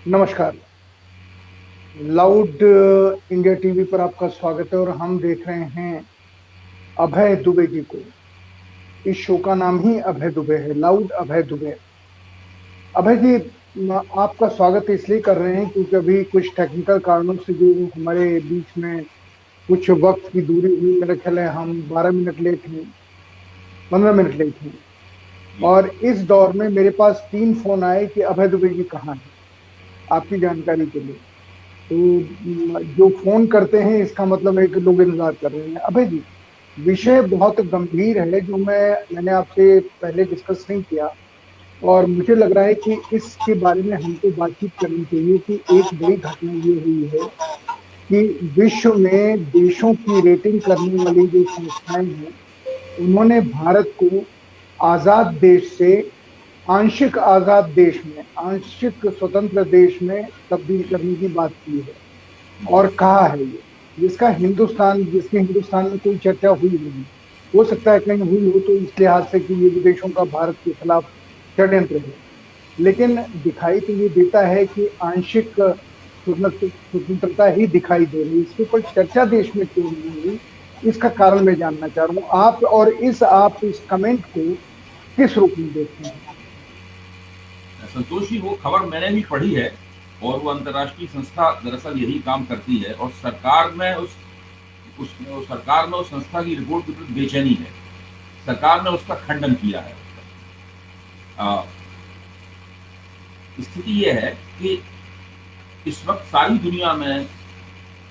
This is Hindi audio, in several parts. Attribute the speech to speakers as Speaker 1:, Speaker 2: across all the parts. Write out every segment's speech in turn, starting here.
Speaker 1: नमस्कार। लाउड इंडिया टीवी पर आपका स्वागत है और हम देख रहे हैं अभय दुबे जी को। इस शो का नाम ही अभय दुबे है, लाउड अभय दुबे। अभय जी, आपका स्वागत इसलिए कर रहे हैं क्योंकि अभी कुछ टेक्निकल कारणों से जो हमारे बीच में कुछ वक्त की दूरी हुई, मेरा ख्याल है हम 12 मिनट लेट हैं, 15 मिनट लेट हैं।
Speaker 2: जी।
Speaker 1: और इस दौर में मेरे पास 3 फोन आए कि अभय दुबे जी कहाँ हैं, आपकी जानकारी के लिए। तो जो फोन करते हैं इसका मतलब है कि लोग इंतजार कर रहे हैं। अभय जी, विषय बहुत गंभीर है जो मैंने आपसे पहले डिस्कस नहीं किया, और मुझे लग रहा है कि इसके बारे में हमको बातचीत करनी चाहिए कि एक बड़ी घटना ये हुई है कि विश्व में देशों की रेटिंग करने वाली जो संस्थाएं हैं, उन्होंने भारत को आजाद देश से आंशिक आजाद देश में, आंशिक स्वतंत्र देश में तब्दील करने की बात की है। और कहा है ये, जिसकी हिंदुस्तान में कोई चर्चा हुई नहीं। हो सकता है कहीं हुई हो तो इस लिहाज से कि ये विदेशों का भारत के खिलाफ षड्यंत्र है, लेकिन दिखाई तो ये देता है कि आंशिक स्वतंत्रता ही दिखाई दे रही है। इसके ऊपर चर्चा देश में क्यों नहीं हुई, इसका कारण मैं जानना चाह रहा हूँ। आप इस कमेंट को किस रूप में देखते हैं?
Speaker 2: संतोष जी, वो खबर मैंने भी पढ़ी है। और वो अंतर्राष्ट्रीय संस्था दरअसल यही काम करती है, और सरकार में उस संस्था की रिपोर्ट के प्रति बेचैनी है। सरकार ने उसका खंडन किया है। आ, स्थिति ये है कि इस वक्त सारी दुनिया में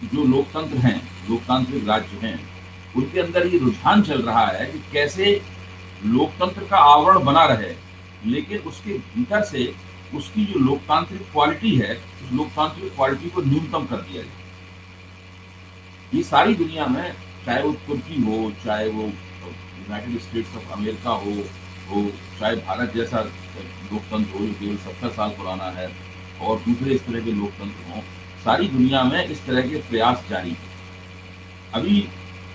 Speaker 2: जो लोकतंत्र हैं, लोकतांत्रिक राज्य हैं, उनके अंदर ये रुझान चल रहा है कि कैसे लोकतंत्र का आवरण बना रहे, लेकिन उसके भीतर से उसकी जो लोकतांत्रिक क्वालिटी है, उस लोकतांत्रिक क्वालिटी को न्यूनतम कर दिया जाए। ये सारी दुनिया में, चाहे वो तुर्की हो, चाहे वो यूनाइटेड स्टेट्स ऑफ अमेरिका हो चाहे भारत जैसा लोकतंत्र हो जो केवल 70 साल पुराना है, और दूसरे इस तरह के लोकतंत्र हों, सारी दुनिया में इस तरह के प्रयास जारी है। अभी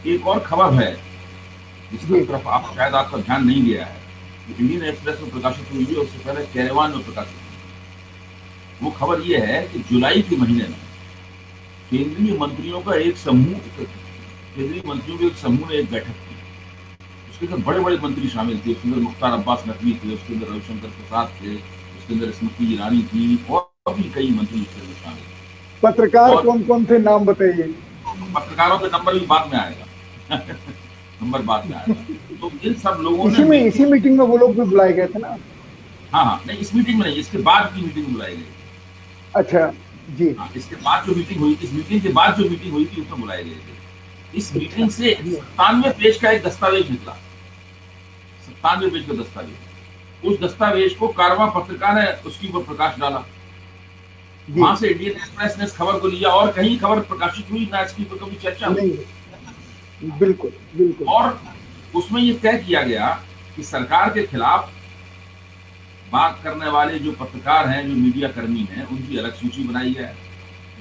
Speaker 2: एक और खबर है जिसकी
Speaker 1: जी।
Speaker 2: तरफ आप शायद आपका ध्यान नहीं गया है, इंडियन एक्सप्रेस में प्रकाशित हुई है, उससे पहले कैरवान में प्रकाशित हुई। वो खबर ये है कि जुलाई के महीने में केंद्रीय मंत्रियों का एक समूह केंद्रीय मंत्रियों के एक समूह ने एक बैठक की। उसके अंदर बड़े बड़े मंत्री शामिल थे। उसके अंदर मुख्तार अब्बास नकवी थे, उसके अंदर रविशंकर प्रसाद थे, उसके अंदर स्मृति ईरानी थी, और भी कई मंत्री उसके अंदर शामिल थे।
Speaker 1: पत्रकार
Speaker 2: और
Speaker 1: कौन कौन थे, नाम बताइए।
Speaker 2: पत्रकारों के नंबर भी बाद में आएगा। नंबर बाद में आएगा। तो इन सब लोगों ने
Speaker 1: इसी
Speaker 2: मिलकर,
Speaker 1: मीटिंग में वो लोग भी बुलाए गए थे ना?
Speaker 2: हाँ हाँ, नहीं इस मीटिंग में नहीं, इसके बाद की मीटिंग बुलाई गई।
Speaker 1: अच्छा। जी।
Speaker 2: हाँ, इसके बाद जो मीटिंग हुई, इस मीटिंग के बाद जो मीटिंग हुई थी उसमें बुलाए गए थे। इस
Speaker 1: अच्छा।
Speaker 2: मीटिंग से
Speaker 1: जी।
Speaker 2: 97 पेज का एक दस्तावेज निकला। 97 पेज का दस्तावेज। उस दस्तावेज को कारवां पत्रिका ने उसके ऊपर प्रकाश डाला।
Speaker 1: जी।
Speaker 2: वहां से इंडियन एक्सप्रेस ने इस खबर को लिया, और कहीं खबर प्रकाशित हुई ना, इसकी ऊपर कभी चर्चा हुई।
Speaker 1: नहीं। बिल्कुल बिल्कुल।
Speaker 2: और उसमें ये तय किया गया कि सरकार के खिलाफ बात करने वाले जो पत्रकार हैं, जो मीडिया कर्मी हैं, उनकी अलग सूची बनाई जाए।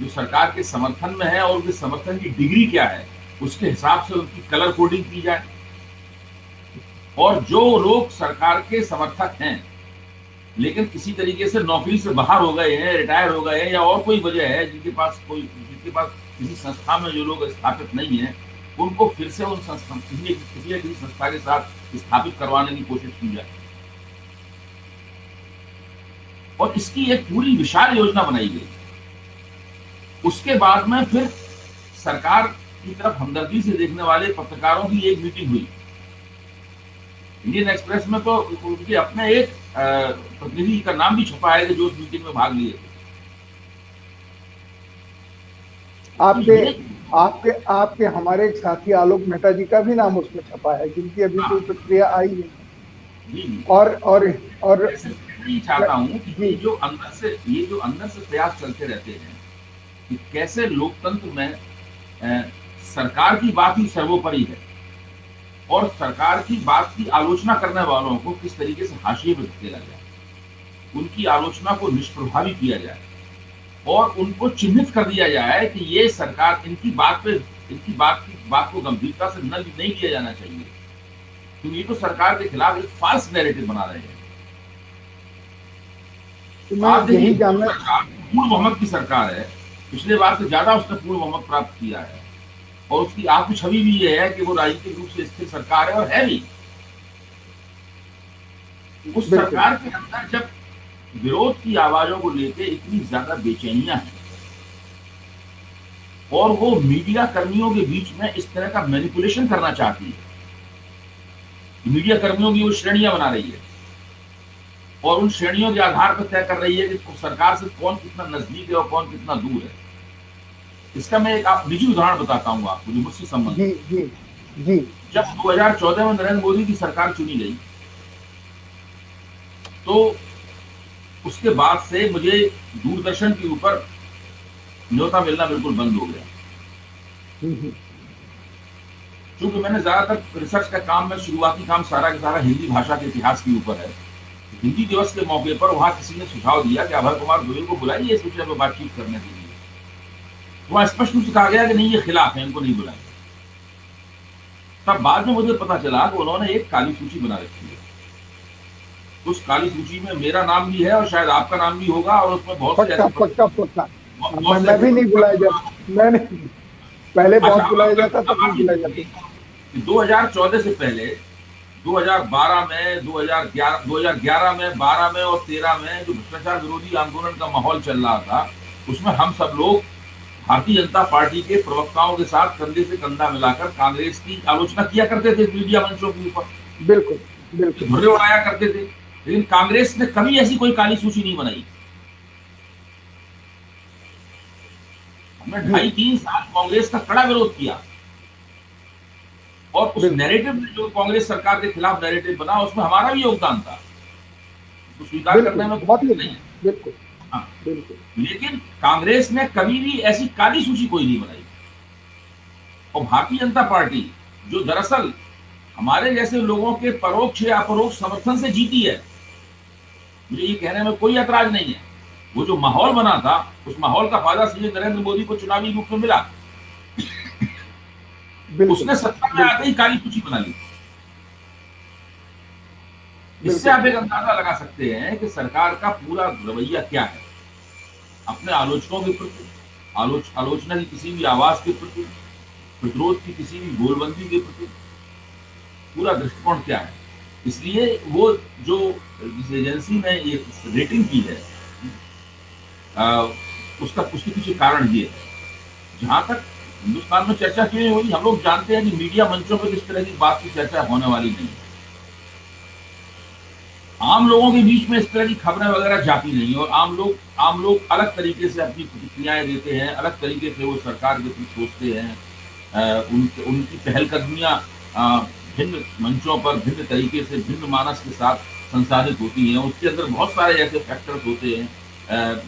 Speaker 2: जो सरकार के समर्थन में है और उनके समर्थन की डिग्री क्या है, उसके हिसाब से उनकी कलर कोडिंग की जाए। और जो लोग सरकार के समर्थक हैं लेकिन किसी तरीके से नौकरी से बाहर हो गए हैं, रिटायर हो गए हैं, या और कोई वजह है, जिनके पास किसी संस्था में जो लोग स्थापित नहीं है, उनको फिर से उन संस्था किसी न किसी संस्था के साथ स्थापित करवाने की कोशिश की जाए। और इसकी एक पूरी विशाल योजना बनाई गई। उसके बाद में फिर सरकार की तरफ हमदर्दी से देखने वाले पत्रकारों की एक मीटिंग हुई। इंडियन एक्सप्रेस में तो उनके अपने एक प्रतिनिधि का नाम भी छपा है कि जो उस मीटिंग में भाग लिए थे। तो
Speaker 1: आपके
Speaker 2: ये,
Speaker 1: आपके आपके हमारे एक साथी आलोक मेहता जी का भी नाम उसमें छपा है, जिनकी अभी
Speaker 2: हाँ,
Speaker 1: कोई प्रतिक्रिया आई नहीं।
Speaker 2: जी जी,
Speaker 1: और
Speaker 2: मैं सिर्फ इतना ही चाहता हूँ कि
Speaker 1: जी।
Speaker 2: ये जो अंदर से प्रयास चलते रहते हैं कि कैसे लोकतंत्र में सरकार की बात ही सर्वोपरि है, और सरकार की बात की आलोचना करने वालों को किस तरीके से हाशिए में धकेला जाए, उनकी आलोचना को निष्प्रभावी किया जाए, और उनको चिन्हित कर दिया जाए कि ये सरकार, इनकी बात को गंभीरता से नहीं लिया जाना चाहिए, क्योंकि ये तो सरकार के खिलाफ एक फाल्स नैरेटिव बना रहे हैं।
Speaker 1: तो मैं
Speaker 2: आप देखिए,
Speaker 1: यही जानना।
Speaker 2: पूर्ण बहुमत की सरकार है, पिछले बार से ज्यादा उसने पूर्ण बहुमत प्राप्त किया है, और उसकी आत्म छवि भी ये है कि वो राजनीतिक रूप से स्थिर सरकार है, और है भी। उस
Speaker 1: बिल्कुल
Speaker 2: सरकार के अंदर जब विरोध की आवाजों को लेकर इतनी ज्यादा बेचैनियां हैं, और वो मीडिया कर्मियों के बीच में इस तरह का मैनिपुलेशन करना चाहती है, मीडिया कर्मियों की वो श्रेणियां बना रही है, और उन श्रेणियों के आधार पर तय कर रही है कि सरकार से कौन कितना नजदीक है और कौन कितना दूर है। इसका मैं एक आप निजी उदाहरण बताता हूँ आपको, जो मुझसे
Speaker 1: जी
Speaker 2: संबंधित।
Speaker 1: जी जी।
Speaker 2: जब 2014 में नरेंद्र मोदी की सरकार चुनी गई, तो उसके बाद से मुझे दूरदर्शन के ऊपर न्योता मिलना बिल्कुल बंद हो गया,
Speaker 1: हम्म,
Speaker 2: क्योंकि मैंने ज्यादातर रिसर्च का काम में शुरुआती काम सारा का सारा हिंदी भाषा के इतिहास के ऊपर है। हिंदी दिवस के मौके पर वहां किसी ने सुझाव दिया कि अभय कुमार दुबे को बुलाइए इस विषय पर बातचीत करने के लिए। वहां स्पष्ट रूप से कहा गया कि नहीं, ये खिलाफ है, इनको नहीं बुलाएंगे। तब बाद में मुझे पता चला कि उन्होंने एक काली सूची बना रखी है। उस काली सूची में मेरा नाम भी है, और शायद आपका नाम भी होगा, और उसमें बहुत से
Speaker 1: पक्का
Speaker 2: ऐसे
Speaker 1: पक्का पक्का।
Speaker 2: बहुत से
Speaker 1: मैं भी नहीं बुलाया जाता, मैंने पहले
Speaker 2: अच्छा,
Speaker 1: बहुत
Speaker 2: अब
Speaker 1: बुलाया जाता,
Speaker 2: अब
Speaker 1: तब नहीं
Speaker 2: आप ये
Speaker 1: बुलाया जाता।
Speaker 2: देखिए कि 2014 से पहले 2012 में, 2011 में, 12 में और 13 में जो भ्रष्टाचार विरोधी आंदोलन का माहौल चल रहा था, उसमें हम सब लोग भारतीय जनता पार्टी के प्रवक्ताओं के साथ कंधे से कंधा मिलाकर कांग्रेस की आलोचना किया करते थे मीडिया मंचों के ऊपर,
Speaker 1: बिल्कुल बिल्कुल
Speaker 2: धुर्रे उड़ाया करते थे। लेकिन कांग्रेस ने कभी ऐसी कोई काली सूची नहीं बनाई। हमने
Speaker 1: जी
Speaker 2: 2.5-3 साल कांग्रेस का कड़ा विरोध किया, और उस
Speaker 1: बिल्कुल
Speaker 2: नैरेटिव में जो कांग्रेस सरकार के खिलाफ नैरेटिव बना, उसमें हमारा भी योगदान था, तो स्वीकार करने
Speaker 1: बिल्कुल,
Speaker 2: में
Speaker 1: बहुत
Speaker 2: कोई नहीं
Speaker 1: योगदान,
Speaker 2: है।
Speaker 1: बिल्कुल
Speaker 2: हाँ,
Speaker 1: बिल्कुल।
Speaker 2: लेकिन कांग्रेस ने कभी भी ऐसी काली सूची कोई नहीं बनाई। और भारतीय जनता पार्टी, जो दरअसल हमारे जैसे लोगों के परोक्ष या अपरोक्ष समर्थन से जीती है, मुझे ये कहने में कोई ऐतराज नहीं है। वो जो माहौल बना था, उस माहौल का फायदा सीधे नरेंद्र मोदी को चुनावी रूप में मिला।
Speaker 1: बिल्कुल
Speaker 2: उसने सत्ता में आते
Speaker 1: बिल्कुल
Speaker 2: ही काली सूची बना ली। इससे
Speaker 1: बिल्कुल
Speaker 2: आप एक अंदाजा लगा सकते हैं कि सरकार का पूरा रवैया क्या है, अपने आलोचकों के प्रति, आलोचना की किसी भी आवाज के प्रति, प्रतिरोध की किसी भी गोलबंदी के प्रति पूरा दृष्टिकोण क्या है। इसलिए वो जो जिस एजेंसी ने ये रेटिंग की है, उसके पीछे कारण ये है। जहां तक हिंदुस्तान में चर्चा क्यों नहीं हुई, हम लोग जानते हैं कि मीडिया मंचों पर इस तरह की बात की चर्चा होने वाली नहीं है। आम लोगों के बीच में इस तरह की खबरें वगैरह जाती नहीं, और आम लोग अलग तरीके से अपनी प्रतिक्रियाएं देते हैं, अलग तरीके से वो सरकार के प्रति सोचते हैं। उनकी पहलकदमियां भिन्न मंचों पर भिन्न तरीके से भिन्न मानस के साथ संसाधित होती हैं। उसके अंदर बहुत सारे ऐसे फैक्टर्स होते हैं,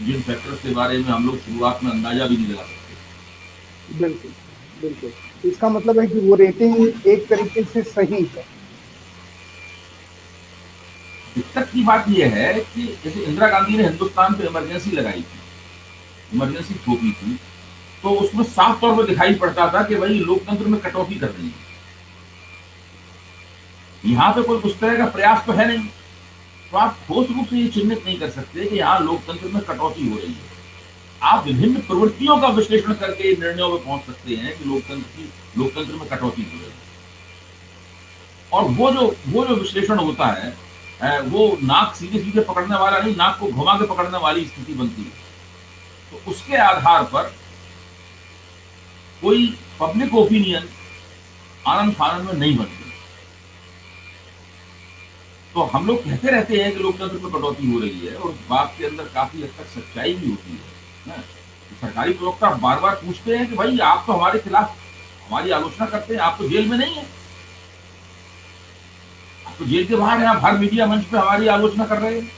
Speaker 2: जिन फैक्टर्स के बारे में हम लोग शुरुआत में अंदाजा भी नहीं लगा सकते।
Speaker 1: बिल्कुल बिल्कुल। इसका मतलब है कि वो रेटिंग एक तरीके से सही है।
Speaker 2: दिक्कत की बात यह है कि जैसे इंदिरा गांधी ने हिंदुस्तान पे इमरजेंसी लगाई थी, इमरजेंसी थोपी थी, तो उसमें साफ तौर पर दिखाई पड़ता था कि भाई लोकतंत्र में कटौती कर रही है। यहाँ पे कोई उस तरह का प्रयास तो है नहीं, तो आप ठोस रूप से ये चिन्हित नहीं कर सकते कि यहाँ लोकतंत्र में कटौती हो रही है। आप विभिन्न प्रवृत्तियों का विश्लेषण करके निर्णयों में पहुंच सकते हैं कि लोकतंत्र में कटौती हो रही है। और वो जो विश्लेषण होता है, वो नाक सीधे सीधे पकड़ने वाला नहीं, नाक को घुमा के पकड़ने वाली स्थिति बनती है। तो उसके आधार पर कोई पब्लिक ओपिनियन आनंद फानंद में नहीं बनती। तो हम लोग कहते रहते हैं कि लोकतंत्र में कटौती हो रही है, और उस बात के अंदर काफी हद तक सच्चाई भी होती है ना? तो सरकारी प्रवक्ता बार बार पूछते हैं कि भाई आप तो हमारे खिलाफ हमारी आलोचना करते हैं, आप तो जेल में नहीं है, आप तो जेल के बाहर हैं, आप हर मीडिया मंच पे हमारी आलोचना कर रहे हैं।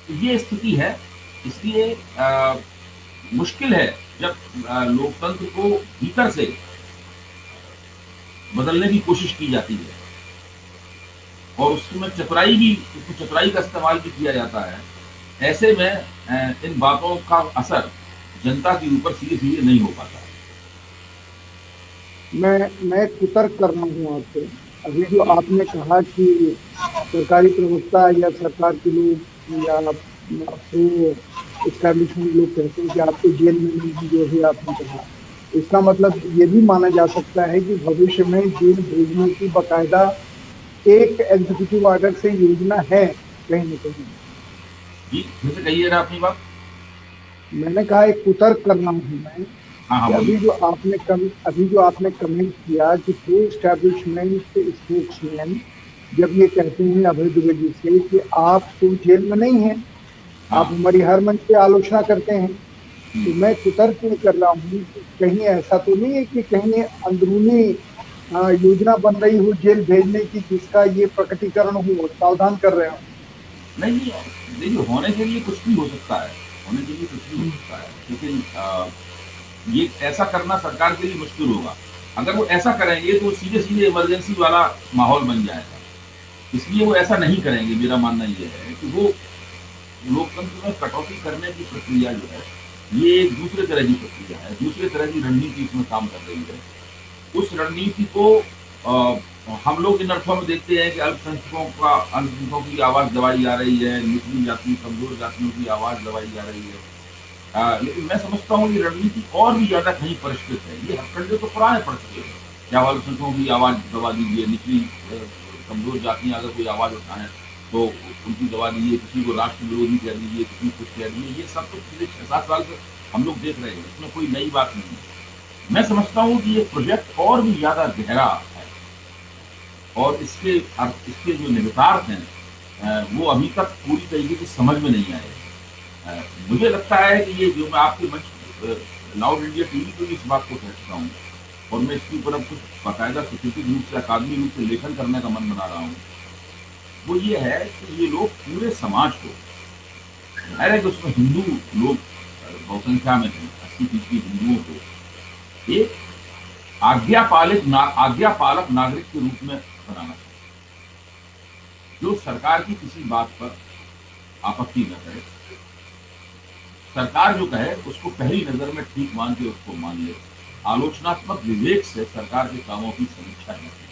Speaker 2: तो ये स्थिति है। इसलिए मुश्किल है जब लोकतंत्र को भीतर से बदलने की कोशिश की जाती है, और उसमें चतुराई का इस्तेमाल भी किया जाता है। ऐसे में इन बातों का असर जनता के ऊपर सीधे सीधे नहीं हो पाता।
Speaker 1: मैं कुतर्क कर रहा हूँ आपसे। अभी जो आपने कहा कि सरकारी प्रवक्ता या सरकार के लोग या तो एस्टैब्लिशमेंट लोग कहते हैं कि आपको जेल में नहीं, जो भी आपने कहा, इसका मतलब ये भी माना जा सकता है कि भविष्य में जेल भेजने की बकायदा एक एग्जीक्यूटिव ऑर्डर से योजना है कहीं न कहीं।
Speaker 2: जी, फिर से कहिए ना अपनी बात।
Speaker 1: मैंने कहा एक कुतर्क कर रहा हूँ मैं
Speaker 2: हाँ, हाँ,
Speaker 1: कि
Speaker 2: बोलिए।
Speaker 1: अभी जो आपने कमेंट किया कि प्रो एस्टैब्लिशमेंट स्पोक्समैन जब ये कहते हैं अभय दुबे जी से कि आप तो जेल में नहीं हैं, आप
Speaker 2: हाँ।
Speaker 1: हमारी हर मंच पे आलोचना करते हैं,
Speaker 2: हुँ।
Speaker 1: तो मैं कुतर्क ये कर रहा हूँ कि कहीं ऐसा तो नहीं है कि कहीं अंदरूनी योजना बन रही हो जेल भेजने की, जिसका ये प्रकटीकरण हो, सावधान कर रहे हो।
Speaker 2: नहीं, नहीं, देखिए, होने के लिए कुछ भी हो सकता है, होने के लिए कुछ भी हो सकता है, लेकिन ये ऐसा करना सरकार के लिए मुश्किल होगा। अगर वो ऐसा करेंगे तो वो सीधे-सीधे इमरजेंसी वाला माहौल बन जाएगा। इसलिए वो ऐसा नहीं करेंगे, मेरा मानना ये है कि वो लोकतंत्र में कटौती करने की प्रक्रिया जो है, ये एक दूसरे तरह की प्रक्रिया है, दूसरे तरह की रणनीति इसमें काम कर रही है। उस रणनीति को हम लोग इन अर्थों में देखते हैं कि अल्पसंख्यकों की आवाज़ दबाई जा रही है, निचली जाति, कमज़ोर जातियों की आवाज़ दबाई जा रही है। लेकिन मैं समझता हूँ ये रणनीति और भी ज़्यादा कहीं परिष्कृत है। ये हथकंडे तो पुराने पड़ चुके हैं। क्या अल्पसंख्यकों की आवाज़ दबा दीजिए, निचली कमज़ोर जातियाँ अगर कोई आवाज़ उठाएँ तो उनकी दबा दीजिए, किसी को राष्ट्र विरोधी कह दीजिए, किसी को कुछ कह दीजिए। ये सब तो पिछले 6-7 साल से हम लोग देख रहे हैं, इसमें कोई नई बात नहीं है। मैं समझता हूँ कि ये प्रोजेक्ट और भी ज़्यादा गहरा है और इसके जो निहितार्थ हैं वो अभी तक पूरी तरीके से समझ में नहीं आए। मुझे लगता है कि ये जो मैं आपके मंच लाउड इंडिया टीवी पे भी इस बात को कह सकता हूँ और मैं इसके ऊपर अब कुछ बाकायदा स्वतंत्र रूप से अकादमी रूप से लेखन करने का मन बना रहा हूँ। वो ये है कि ये लोग पूरे समाज को, जाहिर है कि उसमें हिंदू लोग बहुसंख्या में हैं, 80% हिंदुओं को एक आज्ञापालक नागरिक के रूप में बनाना चाहिए, जो सरकार की किसी बात पर आपत्ति न करे, सरकार जो कहे उसको पहली नजर में ठीक मान के उसको मान ले, आलोचनात्मक विवेक से सरकार के कामों की समीक्षा न करे।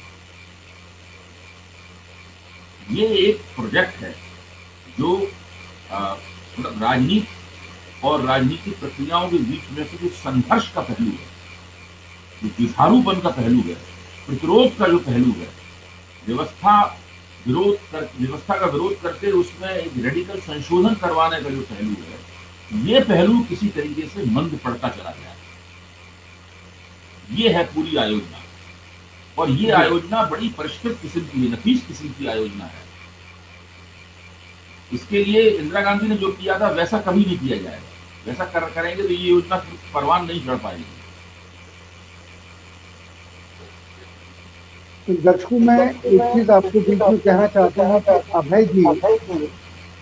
Speaker 2: ये एक प्रोजेक्ट है जो मतलब राजनीति और राजनीतिक प्रक्रियाओं के बीच में से जो संघर्ष का पहलू है, जो जुझारूपन का पहलू है, प्रतिरोध का जो पहलू है, व्यवस्था का विरोध करके उसमें एक रेडिकल संशोधन करवाने का जो पहलू है, ये पहलू किसी तरीके से मंद पड़ता चला गया है। ये है पूरी आयोजना और ये आयोजना बड़ी परिष्कृत किस्म की है, नफीस किस्म की आयोजना है। इसके लिए इंदिरा गांधी ने जो किया था वैसा कभी नहीं किया जाएगा। वैसा करेंगे तो ये योजना परवान नहीं चढ़ पाएगी।
Speaker 1: दर्शकों, मैं एक चीज आपको बीच में कहना चाहता हूँ कि अभय जी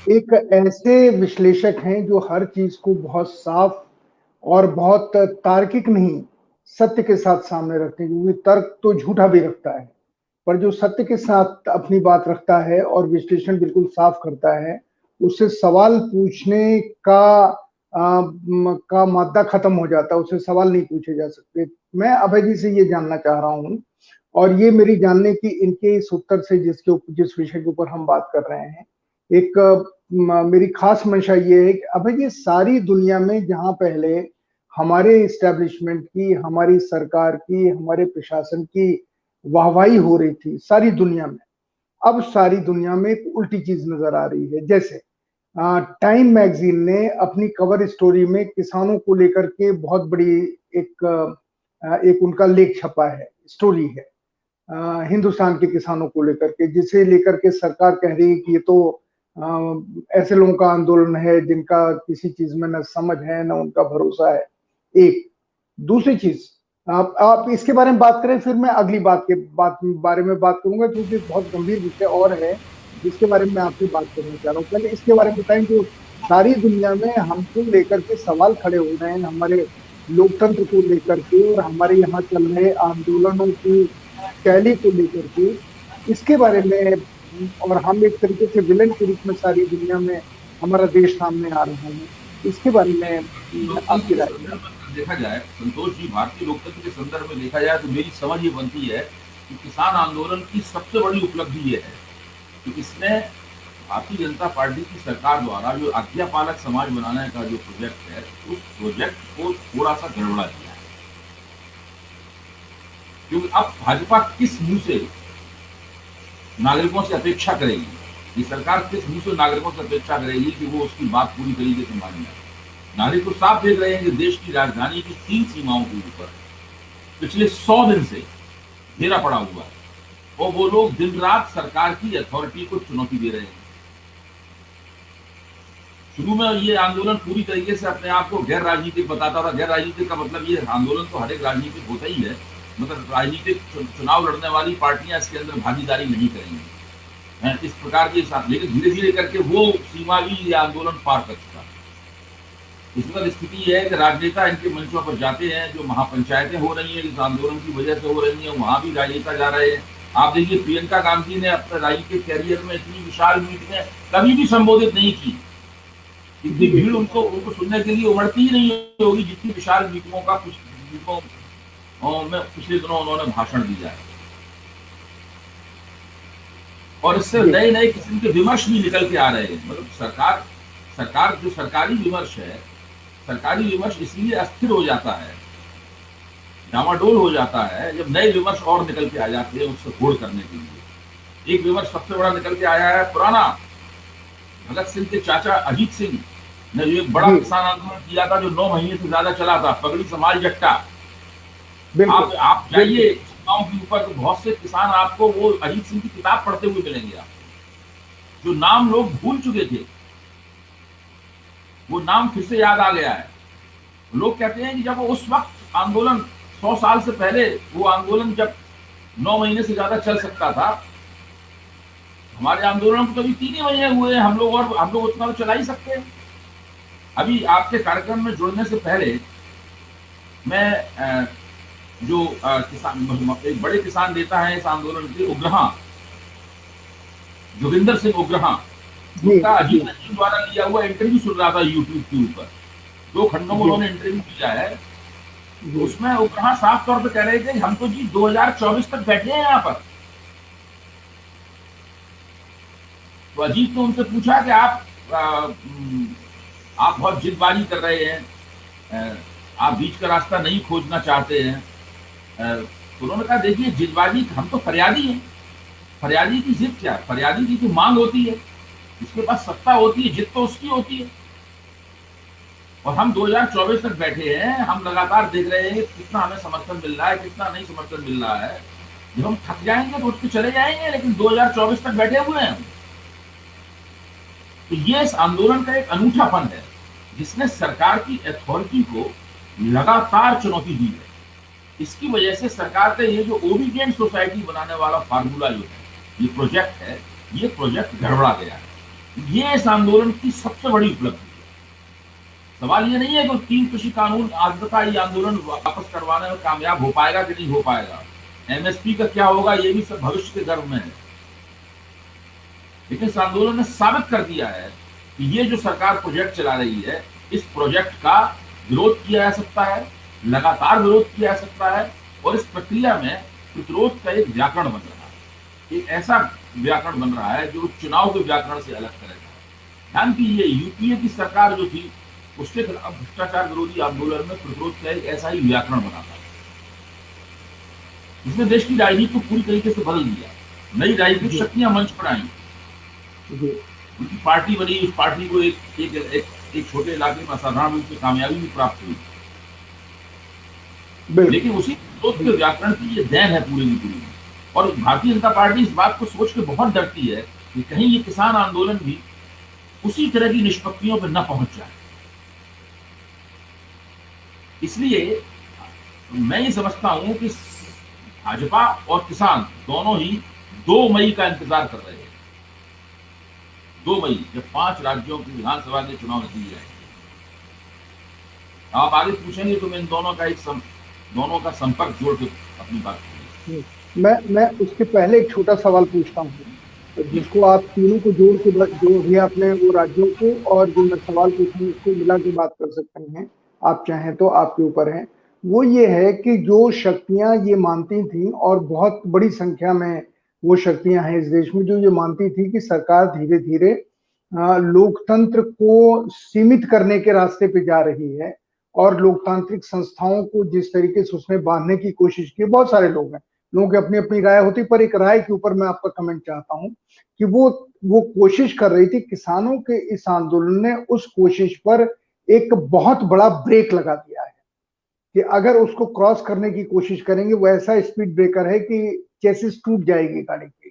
Speaker 1: एक ऐसे विश्लेषक हैं जो हर चीज को बहुत साफ और बहुत तार्किक नहीं, सत्य के साथ सामने रखते हैं, क्योंकि तर्क तो झूठा भी रखता है, पर जो सत्य के साथ अपनी बात रखता है और विश्लेषण बिल्कुल साफ करता है, उससे सवाल पूछने का मादा खत्म हो जाता है, उससे सवाल नहीं पूछे जा सकते। मैं अभय जी से ये जानना चाह रहा हूँ और ये मेरी जानने की इनके इस उत्तर से जिस विषय के ऊपर हम बात कर रहे हैं, एक मेरी खास मंशा ये है कि अभय जी सारी दुनिया में जहां पहले हमारे इस्टेब्लिशमेंट की, हमारी सरकार की, हमारे प्रशासन की वाहवाही हो रही थी सारी दुनिया में, अब सारी दुनिया में एक उल्टी चीज नजर आ रही है। जैसे टाइम मैगजीन ने अपनी कवर स्टोरी में किसानों को लेकर के बहुत बड़ी एक उनका लेख छपा है, स्टोरी है हिंदुस्तान के किसानों को लेकर के, जिसे लेकर के सरकार कह रही है कि ये तो ऐसे लोगों का आंदोलन है जिनका किसी चीज में न समझ है न उनका भरोसा है। एक दूसरी चीज, आप इसके बारे में बात करें, फिर मैं अगली बात बारे में बात करूंगा, क्योंकि बहुत गंभीर विषय और है जिसके बारे में मैं आपसे बात करना चाह रहा हूँ। पहले इसके बारे में बताएं, जो सारी दुनिया में हमको लेकर के सवाल खड़े हो रहे हैं, हमारे लोकतंत्र को लेकर के और हमारे यहाँ चल रहे आंदोलनों की शैली को लेकर के, इसके बारे में, और हम एक तरीके से विलन के रूप में सारी दुनिया में हमारा देश सामने आ रहा है, इसके बारे में आपकी
Speaker 2: लोकतंत्र के
Speaker 1: राय क्या है?
Speaker 2: संदर्भ में देखा जाए, संतोष जी, भारतीय लोकतंत्र के संदर्भ में देखा जाए तो मेरी समझ ये बनती है कि किसान आंदोलन की सबसे बड़ी उपलब्धि ये है कि इसने भारतीय जनता पार्टी की सरकार द्वारा जो आज्ञापालक समाज बनाने का जो प्रोजेक्ट है, उस प्रोजेक्ट को थोड़ा सा गड़बड़ा दिया है। क्योंकि अब भाजपा किस मुंह से नागरिकों से अपेक्षा करेगी, ये सरकार किस मुंह से नागरिकों से अपेक्षा करेगी कि वो उसकी बात पूरी तरीके से माने? नागरिक तो साफ देख रहे हैं कि देश की राजधानी की 3 सीमाओं के ऊपर पिछले 100 दिन से घेरा पड़ा हुआ है, और वो लोग दिन रात सरकार की अथॉरिटी को चुनौती दे रहे हैं। शुरू में ये आंदोलन पूरी तरीके से अपने आप को गैर राजनीतिक बताता था। गैर राजनीतिक का मतलब ये आंदोलन तो हर एक राजनीतिक होता ही है, मतलब राजनीतिक चुनाव लड़ने वाली पार्टियां इसके अंदर भागीदारी नहीं करेंगी, इस प्रकार के साथ। लेकिन धीरे धीरे करके वो सीमा भी ये आंदोलन पार कर चुका। इस वक्त स्थिति यह है कि राजनेता इनके मंचों पर जाते हैं, जो महापंचायतें हो रही हैं इस आंदोलन की वजह से हो रही हैं, वहां भी राजनेता जा रहे हैं। आप देखिए, प्रियंका गांधी ने अपने राजनीतिक कैरियर में इतनी विशाल मीटिंगें कभी भी संबोधित नहीं की। इतनी भीड़ उनको सुनने के लिए उमड़ती ही नहीं होगी जितनी विशाल मीटिंगों में पिछले दिनों उन्होंने भाषण दिया है। और इससे नए नए किस्म के विमर्श भी निकल के आ रहे हैं। मतलब सरकार जो सरकारी विमर्श है, सरकारी विमर्श इसलिए अस्थिर हो जाता है, डामाडोल हो जाता है, जब नए विमर्श और निकल के आ जाते हैं उससे होड़ करने के लिए। एक विमर्श सबसे बड़ा निकल के आया है पुराना, भगत सिंह के चाचा अजीत सिंह ने जो एक बड़ा किसान आंदोलन किया था, जो 9 महीने से ज्यादा चला था, पगड़ी समाज जट्टा। आप जाइए गांव के ऊपर, तो बहुत से किसान आपको वो अजीत सिंह की किताब पढ़ते हुए मिलेंगे। आप जो नाम लोग भूल चुके थे, वो नाम फिर से याद आ गया है। लोग कहते हैं कि जब उस वक्त आंदोलन 100 साल से पहले, वो आंदोलन जब 9 महीने से ज्यादा चल सकता था, हमारे आंदोलन को तो अभी 3 ही महीने हुए हैं, हम लोग उतना तो चला ही सकते हैं। अभी आपके कार्यक्रम में जुड़ने से पहले मैं जो किसान, एक बड़े किसान नेता है इस आंदोलन के, उग्रहा, जोगिंदर सिंह उग्रहा, उनका अजीत सिंह द्वारा लिया हुआ इंटरव्यू सुन रहा था यूट्यूब के ऊपर। 2 खंडों में उन्होंने इंटरव्यू दिया है। उसमें उग्रहा साफ तौर पर कह रहे थे, हम तो जी 2024 तक बैठे हैं यहाँ पर। तो अजीत ने उनसे पूछा कि आप बहुत जिदबाजी कर रहे हैं, आप बीच का रास्ता नहीं खोजना चाहते हैं। तो उन्होंने कहा, देखिए जिदबाजी, हम तो फरियादी हैं, फरियादी की जिद क्या है? फरियादी की तो मांग होती है, इसके पास सत्ता होती है, जिद तो उसकी होती है। और हम 2024 तक बैठे हैं, हम लगातार देख रहे हैं कितना हमें समर्थन मिल रहा है, कितना नहीं समर्थन मिल रहा है। जब हम थक जाएंगे तो उठ के चले जाएंगे, लेकिन 2024 तक बैठे हुए हैं। तो ये इस आंदोलन का एक अनूठापन है, जिसने सरकार की अथॉरिटी को लगातार चुनौती दी है। इसकी वजह से सरकार का ये जो ओबीडियंट सोसाइटी बनाने वाला फार्मूला जो है, ये प्रोजेक्ट है, ये प्रोजेक्ट गड़बड़ा गया है। ये इस आंदोलन की सबसे बड़ी उपलब्धि है। सवाल ये नहीं है कि 3 कृषि कानून आजकता ये आंदोलन वापस करवाने में कामयाब हो पाएगा कि नहीं हो पाएगा, एमएसपी का क्या होगा, ये भी सब भविष्य के गर्भ में है। लेकिन इस आंदोलन ने साबित कर दिया है कि ये जो सरकार प्रोजेक्ट चला रही है, इस प्रोजेक्ट का विरोध किया जा सकता है, लगातार विरोध किया जा सकता है, और इस प्रक्रिया में प्रतिरोध का एक व्याकरण बन रहा है, एक ऐसा व्याकरण बन रहा है जो चुनाव के व्याकरण से अलग करेगा। ध्यान कीजिए, यूपीए की सरकार जो थी, उसके खिलाफ भ्रष्टाचार विरोधी आंदोलन में प्रतिरोध का एक ऐसा ही व्याकरण बना था, जिसने देश की राजनीति को पूरी तरीके से बदल दिया। नई राजनीतिक शक्तियां मंच पर आई, उनकी पार्टी बनी, उस पार्टी को एक छोटे इलाके में असाधारण रूप से कामयाबी भी प्राप्त हुई। लेकिन उसी विरोध के व्याकरण की ये देन है पूरी की पूरी। और भारतीय जनता पार्टी इस बात को सोच के बहुत डरती है कि कहीं ये किसान आंदोलन भी उसी तरह की निष्पत्तियों पर न पहुंच जाए। इसलिए मैं ये समझता हूं कि भाजपा और किसान दोनों ही 2 मई का इंतजार कर रहे हैं। 2 मई, जब 5 राज्यों की विधानसभा के चुनाव नतीजे जाएंगे। आप आगे पूछेंगे तो मैं इन दोनों का संपर्क जोड़ के अपनी बात करूंगी।
Speaker 1: मैं उसके पहले एक छोटा सवाल पूछता हूँ, जिसको आप तीनों को जोड़ के, जो भी आपने वो राज्यों को और जो मैं सवाल पूछूंगी उसको मिला के बात कर सकते हैं, आप चाहें तो, आपके ऊपर है। वो ये है कि जो शक्तियां ये मानती थी और बहुत बड़ी संख्या में वो शक्तियां हैं इस देश में जो ये मानती थी कि सरकार धीरे धीरे लोकतंत्र को सीमित करने के रास्ते पे जा रही है और लोकतांत्रिक संस्थाओं को जिस तरीके से उसने बांधने की कोशिश की। बहुत सारे लोग हैं, लोगों की अपनी अपनी राय होती, पर एक राय के ऊपर मैं आपका कमेंट चाहता हूं कि वो कोशिश कर रही थी। किसानों के इस आंदोलन ने उस कोशिश पर एक बहुत बड़ा ब्रेक लगा दिया है कि अगर उसको क्रॉस करने की कोशिश करेंगे, वो ऐसा स्पीड ब्रेकर है कि चेसिस टूट जाएगी गाड़ी की।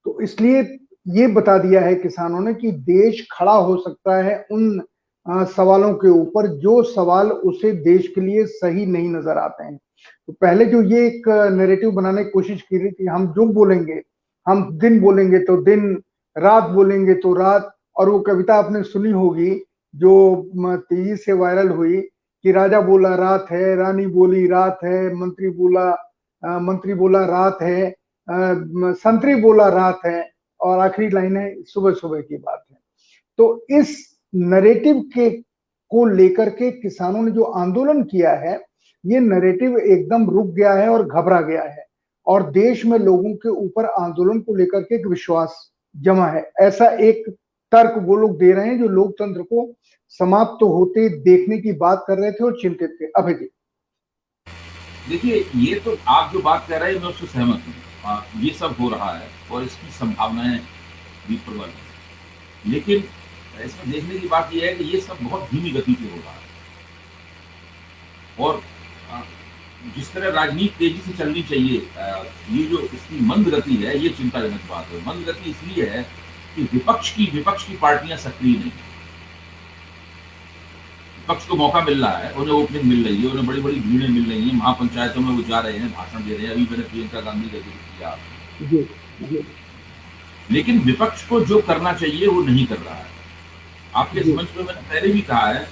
Speaker 1: तो इसलिए ये बता दिया है किसानों ने कि देश खड़ा हो सकता है उन सवालों के ऊपर जो सवाल उसे देश के लिए सही नहीं नजर आते हैं। तो पहले जो ये एक नैरेटिव बनाने की कोशिश की रही थी, हम जो बोलेंगे, हम दिन बोलेंगे तो दिन, रात बोलेंगे तो रात। और वो कविता आपने सुनी होगी जो तेजी से वायरल हुई कि राजा बोला रात है, रानी बोली रात है, मंत्री बोला रात है, संतरी बोला रात है, और आखिरी लाइन है सुबह सुबह की बात है। तो इस नरेटिव के को लेकर के किसानों ने जो आंदोलन किया है, ये नरेटिव एकदम रुक गया है और घबरा गया है, और देश में लोगों के ऊपर आंदोलन को लेकर के एक विश्वास जमा है। ऐसा एक तर्क वो लोग दे रहे हैं जो लोकतंत्र को समाप्त तो होते देखने की बात कर रहे थे और चिंतित थे। अभय जी
Speaker 2: देखिए, ये तो आप जो बात कह रहे हैं मैं उससे सहमत हूँ। ये सब हो रहा है और इसकी संभावनाएं भी प्रबल है, लेकिन इसमें देखने की बात यह है कि ये सब बहुत धीमी गति से हो रहा है और जिस तरह राजनीति तेजी से चलनी चाहिए, ये जो इसकी मंद गति है ये चिंताजनक बात है। मंद गति इसलिए है कि विपक्ष की पार्टियां सक्रिय नहीं है। विपक्ष को मौका मिल रहा है, उन्हें ओपनिंग मिल रही है, उन्हें बड़ी बड़ी भीड़ें मिल रही हैं, महापंचायतों में वो जा रहे हैं, भाषण दे रहे हैं। अभी मैंने प्रियंका गांधी का जिक्र किया,
Speaker 1: जी
Speaker 2: लेकिन विपक्ष को जो करना चाहिए वो नहीं कर रहा है। आपके इस मंच में मैंने पहले भी कहा है,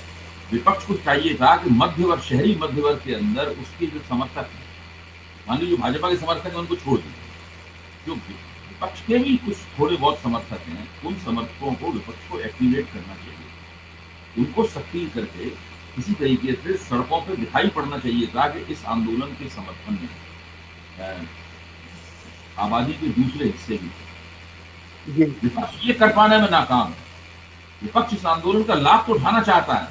Speaker 2: विपक्ष को चाहिए था कि मध्य वर्ग, शहरी मध्य वर्ग के अंदर उसके जो समर्थक हैं, मान लीजिए भाजपा के समर्थक हैं, उनको छोड़ दीजिए। जो विपक्ष के भी कुछ थोड़े बहुत समर्थक हैं, उन समर्थकों को विपक्ष को एक्टिवेट करना चाहिए, उनको सक्रिय करके किसी तरीके से सड़कों पर दिखाई पड़ना चाहिए था कि इस आंदोलन के समर्थन में आबादी के दूसरे हिस्से भी। विपक्ष ये कर पाने में नाकाम है। विपक्ष इस आंदोलन का लाभ तो उठाना चाहता है,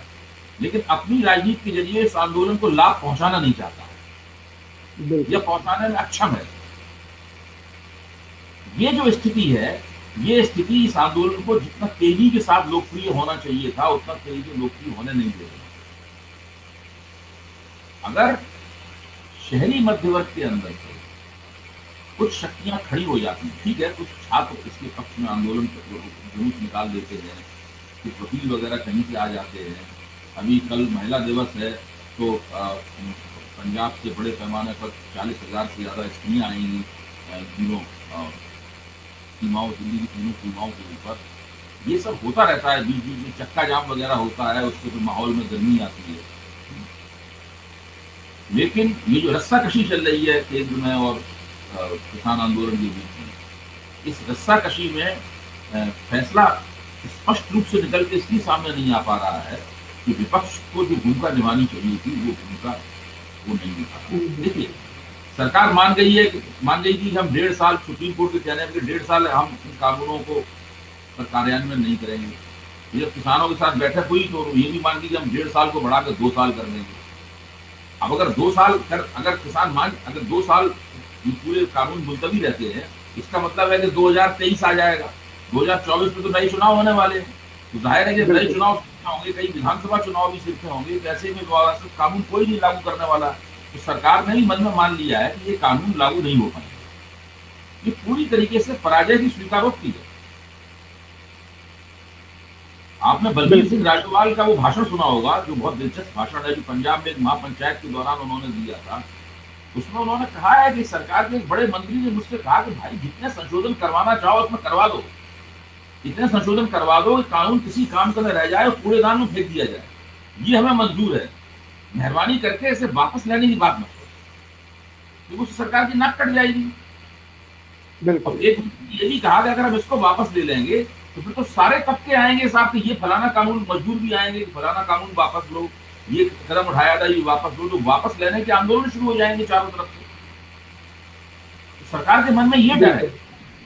Speaker 2: लेकिन अपनी राजनीति के जरिए इस आंदोलन को लाभ पहुंचाना नहीं चाहता है, यह पहुंचाने में अक्षम है। ये जो स्थिति है, ये स्थिति इस आंदोलन को जितना तेजी के साथ लोकप्रिय होना चाहिए था उतना तेजी से लोकप्रिय होने नहीं दे रही। अगर शहरी मध्य वर्ग के अंदर से कुछ शक्तियां खड़ी हो जाती हैं, ठीक है, कुछ छात्र इसके पक्ष में आंदोलन जुलूस निकाल देते हैं, कुछ वकील वगैरह कहीं से आ जाते हैं। अभी कल महिला दिवस है तो पंजाब से बड़े पैमाने पर 40,000 से ज़्यादा स्त्रियाँ आएंगी तीनों सीमाओं, दिल्ली की तीनों सीमाओं के ऊपर। ये सब होता रहता है, बीच बीच में चक्का जाम वगैरह होता है, उससे तो माहौल में गर्मी आती है। लेकिन ये जो रस्साकशी चल रही है केंद्र में और किसान आंदोलन के बीच में, इस रस्साकशी में फैसला स्पष्ट रूप से निकल के इसलिए सामने नहीं आ पा रहा है कि विपक्ष को जो भूमिका निभानी चाहिए थी वो भूमिका वो नहीं निभा। देखिए, सरकार मान गई थी कि हम 1.5 साल, सुप्रीम कोर्ट के कहने में 1.5 साल हम इन कानूनों को कार्यान्वयन नहीं करेंगे। जब किसानों के साथ बैठक हुई तो ये भी मान गई कि हम 1.5 साल को बढ़ाकर 2 साल कर देंगे। अब अगर 2 साल अगर 2 साल ये पूरे कानून मुलतवी रहते हैं, इसका मतलब है कि 2023 आ जाएगा। 2024 में तो नए चुनाव होने वाले हैं, तो जाहिर है कि नए चुनाव होंगे, कई विधानसभा चुनाव भी सिर्फ होंगे। ऐसे में कानून कोई नहीं लागू करने वाला। तो सरकार ने भी मन में मान लिया है कि ये कानून लागू नहीं हो पाएंगे। ये पूरी तरीके से पराजय की स्वीकारोक्ति है। आपने बलबीर सिंह राजोवाल का वो भाषण सुना होगा, जो बहुत दिलचस्प भाषण है, जो पंजाब में एक महापंचायत के दौरान उन्होंने दिया था। उसमें उन्होंने कहा है कि सरकार के एक बड़े मंत्री ने मुझसे कहा कि भाई जितने संशोधन करवाना चाहो उसमें करवा दो, इतने संशोधन करवा दो कि कानून किसी काम का न रह जाए और कूड़ेदान में फेंक दिया जाए। ये हमें मंजूर है, मेहरबानी करके इसे वापस लेने की बात मत करो, क्योंकि उससे सरकार की नाक कट जाएगी। बिल्कुल। एक ये भी कहा कि अगर हम इसको वापस ले लेंगे तो फिर तो सारे तबके आएंगे साहब कि ये फलाना कानून, मजदूर भी आएंगे कि फलाना कानून वापस लो, ये कदम उठाया था ये वापस लो, तो वापस लेने के आंदोलन शुरू हो जाएंगे चारों तरफ से। तो सरकार के मन में ये डर है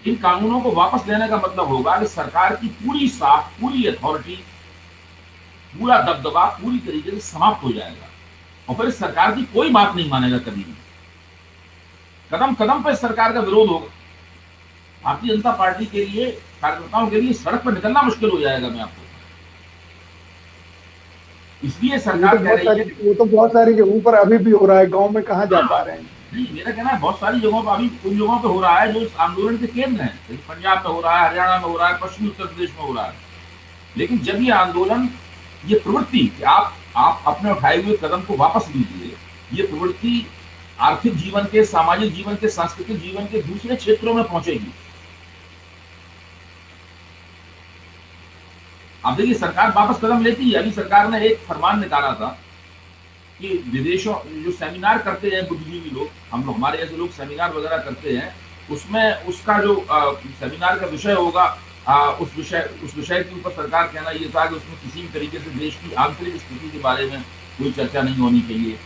Speaker 2: इन कानूनों को वापस लेने का मतलब होगा कि सरकार की पूरी साख, पूरी अथॉरिटी, पूरा दबदबा पूरी तरीके से समाप्त हो जाएगा और फिर सरकार की कोई बात नहीं मानेगा कभी भी। कदम कदम पर सरकार का विरोध होगा। भारतीय जनता पार्टी के लिए, कार्यकर्ताओं के लिए सड़क पर निकलना मुश्किल हो जाएगा। मैं आपको इसलिए सरकार कह रही है,
Speaker 1: वो तो बहुत सारी जगहों पर अभी भी हो रहा है, गांव में कहाँ जा पा रहे हैं।
Speaker 2: नहीं, मेरा कहना है बहुत सारी जगहों पर, अभी उन जगहों पर हो रहा है जो इस आंदोलन के केंद्र हैं। जैसे पंजाब में हो रहा है, हरियाणा में हो रहा है, पश्चिमी उत्तर प्रदेश में हो रहा है। लेकिन जब ये आंदोलन, ये प्रवृत्ति कि आप अपने उठाए हुए कदम को वापस लीजिए, ये प्रवृत्ति आर्थिक जीवन के, सामाजिक जीवन के, सांस्कृतिक जीवन के दूसरे क्षेत्रों में पहुंचेगी। अब देखिए सरकार वापस कदम लेती है। अभी सरकार ने एक फरमान निकाला था कि विदेशों, जो सेमिनार करते हैं बुद्धिजीवी लोग, हम लोग, हमारे ऐसे लोग सेमिनार वगैरह करते हैं, उसमें उसका जो सेमिनार का विषय होगा, उस विषय के ऊपर सरकार कहना ये था कि उसमें किसी भी तरीके से देश की आंतरिक स्थिति के बारे में कोई चर्चा नहीं होनी चाहिए।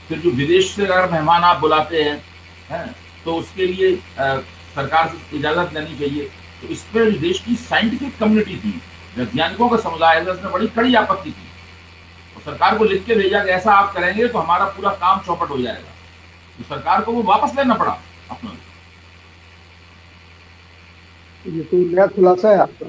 Speaker 2: फिर जो विदेश से अगर मेहमान आप बुलाते हैं तो उसके लिए सरकार से इजाजत लेनी चाहिए। तो इस पर देश की साइंटिफिक कम्युनिटी थी, वैज्ञानिकों का समुदाय था, उसने बड़ी कड़ी आपत्ति की और सरकार को लिख के भेजा कि ऐसा आप करेंगे तो हमारा पूरा काम चौपट हो जाएगा। तो सरकार को वो वापस लेना पड़ा अपना।
Speaker 1: ये तो नया खुलासा है आपका।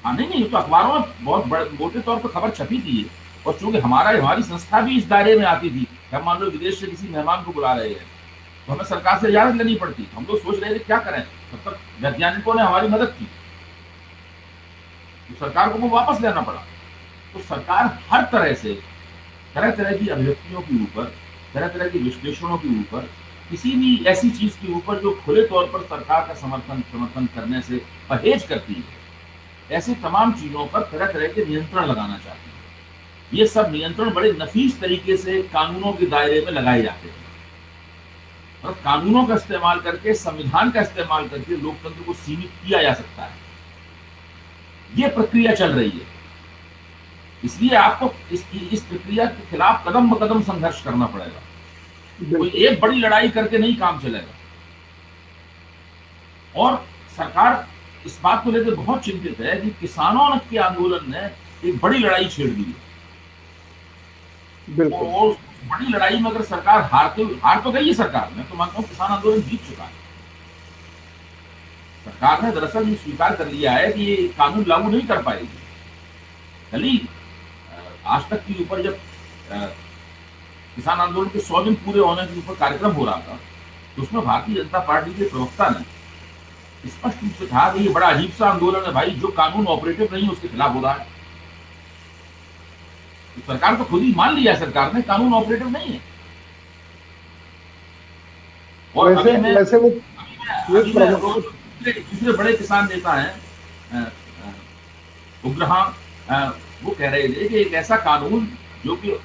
Speaker 2: हाँ, नहीं, तो अखबारों में बहुत बड़े मोटे तौर पर खबर छपी थी। और चूंकि हमारी संस्था भी इस दायरे में आती थी, हम मान लो विदेश से किसी मेहमान को बुला रहे हैं तो हमें सरकार से इजाजत लेनी पड़ती। हम लोग सोच रहे थे क्या करें, तब तक वैज्ञानिकों ने हमारी मदद की, तो सरकार को वो वापस लेना पड़ा। तो सरकार हर तरह से, तरह तरह की अभिव्यक्तियों के ऊपर, तरह तरह के विश्लेषणों के ऊपर, किसी भी ऐसी चीज के ऊपर जो खुले तौर पर सरकार का समर्थन करने से परहेज करती है, ऐसी तमाम चीजों पर तरह तरह के नियंत्रण लगाना चाहती है। ये सब नियंत्रण बड़े नफीस तरीके से कानूनों के दायरे में लगाए जाते हैं। और कानूनों का इस्तेमाल करके, संविधान का इस्तेमाल करके लोकतंत्र को सीमित किया जा सकता है। ये प्रक्रिया चल रही है। इसलिए आपको इस प्रक्रिया के खिलाफ कदम ब कदम संघर्ष करना पड़ेगा। कोई एक बड़ी लड़ाई करके नहीं काम चलेगा। और सरकार इस बात को लेकर बहुत चिंतित है कि किसानों के आंदोलन ने एक बड़ी लड़ाई छेड़ दी है। और बड़ी लड़ाई में अगर सरकार हार तो गई है सरकार, मैं तो मानता हूं किसान आंदोलन जीत चुका है। सरकार ने दरअसल ये स्वीकार कर लिया है कि ये कानून लागू नहीं कर पाएगी। कल ही आज तक के ऊपर जब किसान आंदोलन के 100 दिन पूरे होने के ऊपर कार्यक्रम हो रहा था, तो उसमें भारतीय जनता पार्टी के प्रवक्ता ने स्पष्ट रूप से कहा कि ये बड़ा अजीब सा आंदोलन है भाई, जो कानून ऑपरेटिव नहीं है उसके खिलाफ हो रहा है। तो सरकार तो खुद ही मान लिया, सरकार ने कानून ऑपरेटिव नहीं है। और वैसे वो दूसरे बड़े किसान नेता हैं उग्रहा, वो कह रहे थे कि एक ऐसा कानून जो कि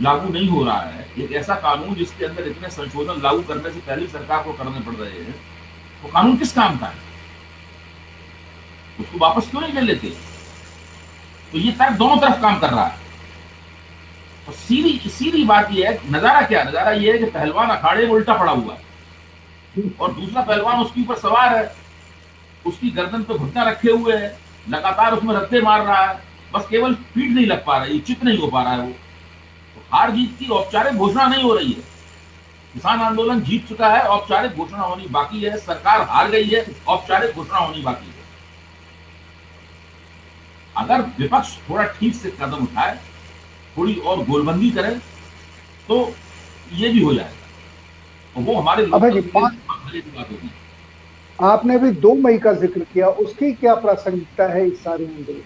Speaker 2: लागू नहीं हो रहा है, एक ऐसा कानून जिसके अंदर इतने संशोधन लागू करने से पहले सरकार को करने पड़ रहे हैं, वो कानून किस काम का है, उसको वापस क्यों नहीं ले लेते। तो ये तर्क दोनों तरफ काम कर रहा है। और सीधी बात ये है, नजारा क्या, नजारा ये है कि पहलवान अखाड़े में उल्टा पड़ा हुआ है और दूसरा पहलवान उसके ऊपर सवार है, उसकी गर्दन पे घुटना रखे हुए है, लगातार उसमें रत्ते मार रहा है, बस केवल पीठ नहीं लग पा रही, चित नहीं हो पा रहा है। वो तो हार जीत की औपचारिक घोषणा नहीं हो रही है। किसान आंदोलन जीत चुका है, औपचारिक घोषणा होनी बाकी है। सरकार हार गई है, औपचारिक घोषणा होनी बाकी है। अगर विपक्ष थोड़ा ठीक से कदम उठाए, थोड़ी और गोलबंदी करे, तो ये भी हो जाएगा। और वो हमारे
Speaker 1: भले की बात होगी। आपने भी 2 मई का जिक्र किया, उसकी क्या प्रासंगिकता है इस सारे आंदोलन?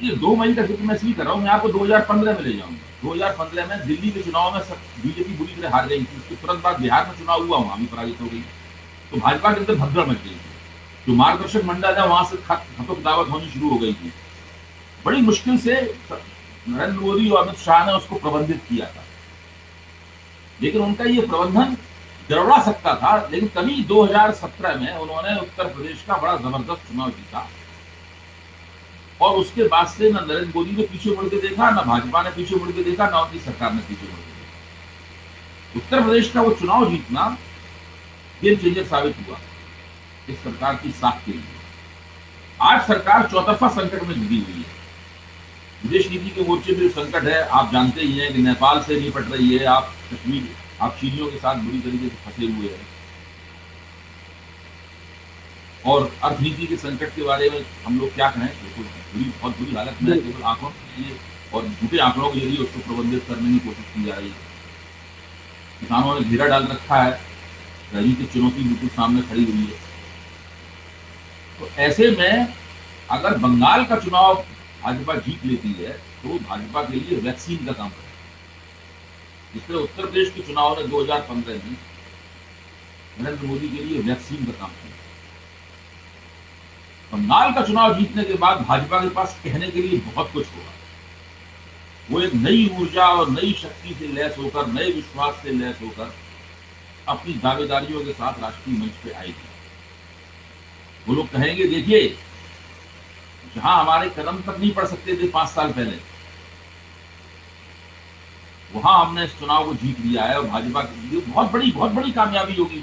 Speaker 2: ये 2 मई का जिक्र मैं इसलिए कर रहा हूँ, मैं आपको 2015 में ले जाऊंगा। 2015 में दिल्ली के चुनाव में बीजेपी बुरी तरह हार गई थी। उसके तुरंत बाद बिहार में चुनाव हुआ, वहां भी पराजित हो गई। तो भाजपा के अंदर भगदड़ मच गई थी। जो मार्गदर्शक मंडल है वहां से खतक दावत होनी शुरू हो गई थी। बड़ी मुश्किल से नरेंद्र मोदी और अमित शाह ने उसको प्रबंधित किया था, लेकिन उनका ये प्रबंधन गड़बड़ा सकता था। लेकिन कभी 2017 में उन्होंने उत्तर प्रदेश का बड़ा जबरदस्त चुनाव जीता और उसके बाद से न नरेंद्र मोदी ने पीछे मुड़ के देखा, न भाजपा ने पीछे मुड़ के देखा, न उनकी सरकार ने पीछे मुड़ के देखा। उत्तर प्रदेश का वो चुनाव जीतना गेम चेंजर साबित हुआ। इस सरकार की साख के लिए। आज सरकार चौतरफा संकट में घिरी हुई है। विदेश नीति के मोर्चे पे संकट है, आप जानते ही हैं कि नेपाल से निपट रही है, आप कश्मीर, आप चीनियों के साथ बुरी तरीके से फंसे हुए हैं। और अर्थनीति के संकट के बारे में हम लोग क्या कहें, बिल्कुल बहुत बुरी हालत में है। केवल आंकड़ों के लिए और झूठे आंकड़ों के जरिए उसको प्रबंधित करने की कोशिश की जा रही है। किसानों ने घेरा डाल रखा है, राजनीतिक चुनौती बिल्कुल सामने खड़ी हुई है। तो ऐसे में अगर बंगाल का चुनाव भाजपा जीत लेती है तो भाजपा के लिए वैक्सीन का काम करेगा। जिससे उत्तर प्रदेश के चुनाव ने 2015 में नरेंद्र मोदी के लिए वैक्सीन का काम किया। बंगाल का चुनाव जीतने के बाद भाजपा के पास कहने के लिए बहुत कुछ होगा। वो एक नई ऊर्जा और नई शक्ति से लैस होकर, नए विश्वास से लैस होकर अपनी दावेदारियों के साथ राष्ट्रीय मंच पे आएगी। वो लोग कहेंगे, देखिए जहां हमारे कदम तक नहीं पड़ सकते थे 5 साल पहले, वहां हमने इस चुनाव को जीत लिया है। और भाजपा के लिए बहुत बड़ी कामयाबी होगी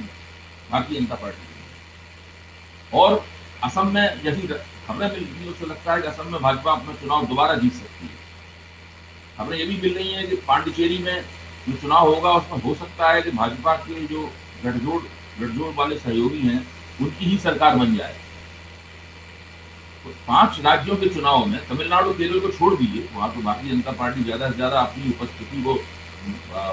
Speaker 2: भारतीय जनता पार्टी की। और असम में जैसी खबरें मिल रही है, उससे लगता है कि असम में भाजपा अपना चुनाव दोबारा जीत सकती है। खबरें ये भी मिल रही है कि पांडिचेरी में जो चुनाव होगा उसमें हो सकता है कि भाजपा के जो गठजोड़ वाले सहयोगी हैं उनकी ही सरकार बन जाए। तो 5 राज्यों के चुनाव में तमिलनाडु केरल को छोड़ दीजिए, वहां तो भारतीय जनता पार्टी ज्यादा से ज्यादा अपनी उपस्थिति को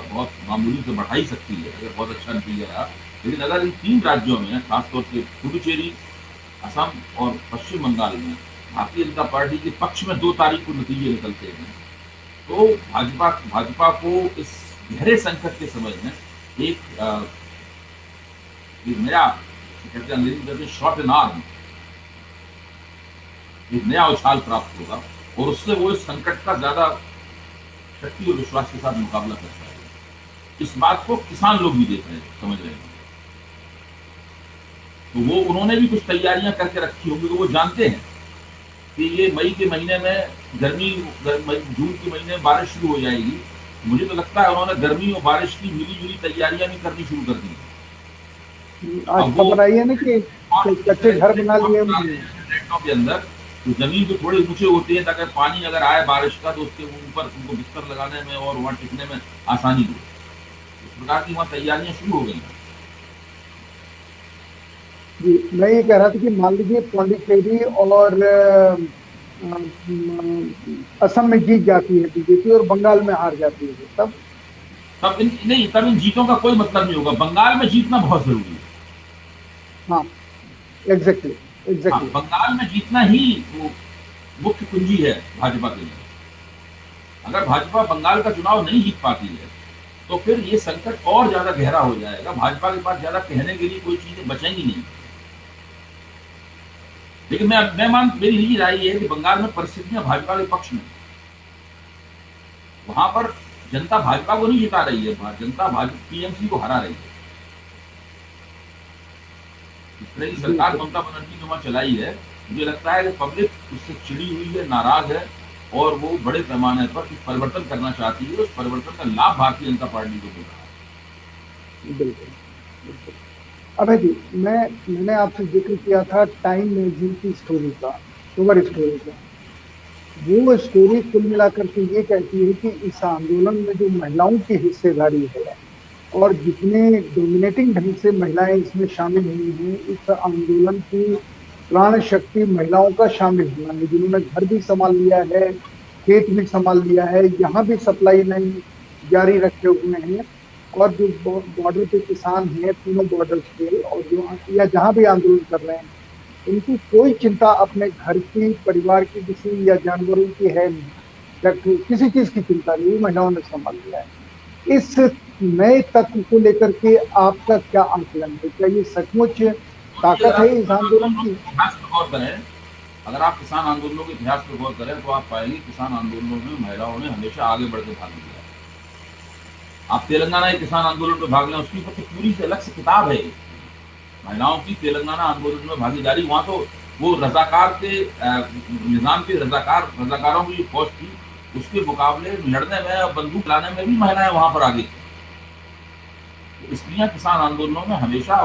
Speaker 2: बहुत मामूली से बढ़ा ही सकती है अगर बहुत अच्छा नतीजा रहा। लेकिन अगर इन 3 राज्यों में, खासतौर से पुडुचेरी, असम और पश्चिम बंगाल में भारतीय जनता पार्टी के पक्ष में 2 तारीख को नतीजे निकलते हैं, तो भाजपा को इस गहरे संकट के समय में एक नया, कहते हैं अंग्रेजी में शॉट इन आर्म, एक नया उछाल प्राप्त होगा और उससे वो इस संकट का ज्यादा शक्ति और विश्वास के साथ मुकाबला कर पाएगा। इस बात को किसान लोग भी देख रहे हैं, समझ रहे हैं। तो वो उन्होंने भी कुछ तैयारियां करके रखी होंगी। तो वो जानते हैं कि ये मई के महीने में जून के महीने में बारिश शुरू हो जाएगी। मुझे तो लगता है उन्होंने गर्मी और बारिश की मिली-जुली तैयारियां भी करनी शुरू कर दी।
Speaker 1: आज खबर आई है ना कि कच्चे घर बना लिए
Speaker 2: के अंदर, तो जमीन जो थोड़े ऊंचे होते हैं ताकि पानी अगर आए बारिश का तो उसके ऊपर उनको बिस्तर लगाने में और वहां टिकने में आसानी हो। इस प्रकार की वहां तैयारियां शुरू हो गई हैं।
Speaker 1: जी, मैं ये कह रहा था कि मान लीजिए पौंडीचेरी और असम में जीत जाती है बीजेपी और बंगाल में हार जाती है,
Speaker 2: तब इन जीतों का कोई मतलब नहीं होगा। बंगाल में जीतना बहुत जरूरी है।
Speaker 1: हाँ, एग्जैक्टली।
Speaker 2: बंगाल में जीतना ही वो मुख्य कुंजी है भाजपा के लिए। अगर भाजपा बंगाल का चुनाव नहीं जीत पाती है तो फिर ये संकट और ज्यादा गहरा हो जाएगा। भाजपा के पास ज्यादा कहने के लिए कोई चीजें बचेंगी नहीं। लेकिन मेरी निजी राय ये है कि बंगाल में परिस्थितियां भाजपा के पक्ष में, वहां पर जनता भाजपा को नहीं जिता रही है, जनता टीएमसी को हरा रही है। इस तरह की सरकार ममता बनर्जी ने वहां चलाई है। मुझे लगता है कि पब्लिक उससे चिड़ी हुई है, नाराज है और वो बड़े पैमाने पर परिवर्तन करना चाहती है। उस परिवर्तन का लाभ भारतीय जनता पार्टी को मिल रहा है।
Speaker 1: बिल्कुल। अभय जी, मैंने आपसे जिक्र किया था टाइम मैगजीन की स्टोरी का, कवर स्टोरी का। वो स्टोरी कुल मिलाकर के ये कहती है कि इस आंदोलन में जो महिलाओं की हिस्सेदारी है और जितने डोमिनेटिंग ढंग से महिलाएं इसमें शामिल हुई हैं, इस आंदोलन की प्राण शक्ति महिलाओं का शामिल होना है, जिन्होंने घर भी संभाल लिया है, खेत भी संभाल लिया है, यहाँ भी सप्लाई लाइन जारी रखे हुए हैं। और जो बॉर्डर पे किसान हैं, तीनों बॉर्डर्स पे, और जो या जहाँ भी आंदोलन कर रहे हैं, उनकी कोई चिंता अपने घर की, परिवार की किसी या जानवरों की है नहीं, किसी चीज की चिंता नहीं, महिलाओं ने संभाल लिया है। इस नए तत्व को लेकर के आपका क्या आंकलन है? क्या ये सचमुच ताकत है इस आंदोलन की?
Speaker 2: इतिहास पर गौर करें, अगर आप किसान आंदोलनों के इतिहास पर गौर करें तो आप पाएंगे किसान आंदोलनों में महिलाओं ने हमेशा आगे बढ़ के भाग लिया। आप तेलंगाना के किसान आंदोलन में भाग लें, उसकी ऊपर तो पूरी से अलग से किताब है महिलाओं की तेलंगाना आंदोलन में भागीदारी। वहां तो वो रजाकार के निजाम के रजाकारों की फौज थी, उसके मुकाबले लड़ने में और बंदूक लाने में भी महिलाएं वहां पर आगे थी। स्त्रियां किसान आंदोलनों में हमेशा